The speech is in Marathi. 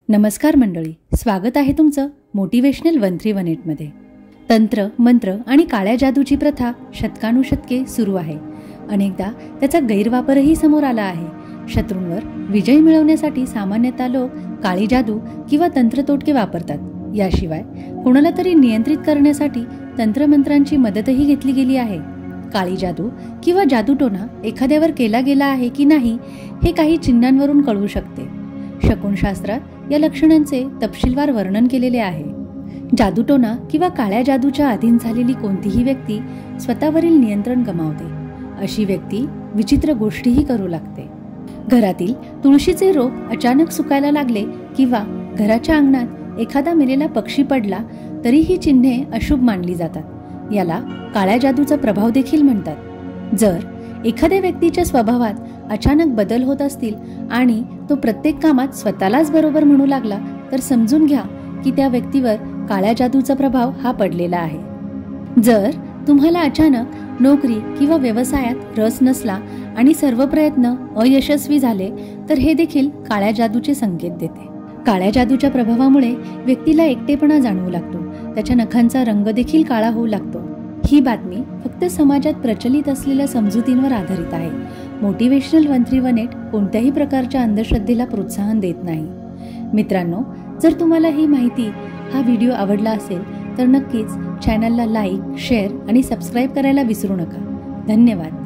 नमस्कार मंडळी, स्वागत आहे तुमचं मोटिवेशनल 1318 मध्ये। तंत्र, मंत्र आणि काळ्या जादूची प्रथा शतकानुशतके सुरू आहे। अनेकदा त्याचा गैरवापरही समोर आला आहे। शत्रूंवर विजय मिळवण्यासाठी सामान्यतः लोक काळी जादू किंवा तंत्रतोटके वापरतात। याशिवाय कोणाला तरी नियंत्रित करण्यासाठी तंत्रमंत्रांची मदतही घेतली गेली आहे। काळी जादू किंवा जादूटोणा एखाद्यावर केला गेला आहे की नाही हे काही चिन्हांवरून कळू शकते। शकुनशास्त्रात या लक्षणांचे तपशीलवार वर्णन केलेले आहे। जादूटोणा किंवा काळ्या जादूच्या अधीन झालेली कोणतीही व्यक्ती स्वतःवरील नियंत्रण गमावते। अशी व्यक्ती विचित्र गोष्टीही करू लागते। घरातील तुळशीचे रोप अचानक सुकायला लागले किंवा घराच्या अंगणात एखादा मेलेला पक्षी पडला तरी ही चिन्हे अशुभ मानली जातात। याला काळ्या जादूचा प्रभाव देखील म्हणतात। जर एखाद्या व्यक्तीच्या स्वभावात अचानक बदल होत असतील आणि तो प्रत्येक कामात स्वतःलाच बरोबर म्हणू लागला तर समजून घ्या की त्या व्यक्तीवर काळ्या जादूचा प्रभाव हा पडलेला आहे। जर तुम्हाला अचानक नोकरी किंवा व्यवसायात रस नसला आणि सर्व प्रयत्न अयशस्वी झाले तर हे देखील काळ्या जादूचे संकेत देते। काळ्या जादूच्या प्रभावामुळे व्यक्तीला एकटेपणा जाणवू लागतो, त्याच्या नखांचा रंग देखील काळा होऊ लागतो। ही बातमी फक्त समाजात प्रचलित असलेल्या समजुतींवर आधारित आहे। मोटिवेशनल 1318 कोणत्याही प्रकारच्या अंधश्रद्धेला प्रोत्साहन देत नाही। मित्रांनो, जर तुम्हाला ही माहिती, हा व्हिडिओ आवडला असेल तर नक्कीच चॅनलला लाईक, शेअर आणि सबस्क्राईब करायला विसरू नका। धन्यवाद।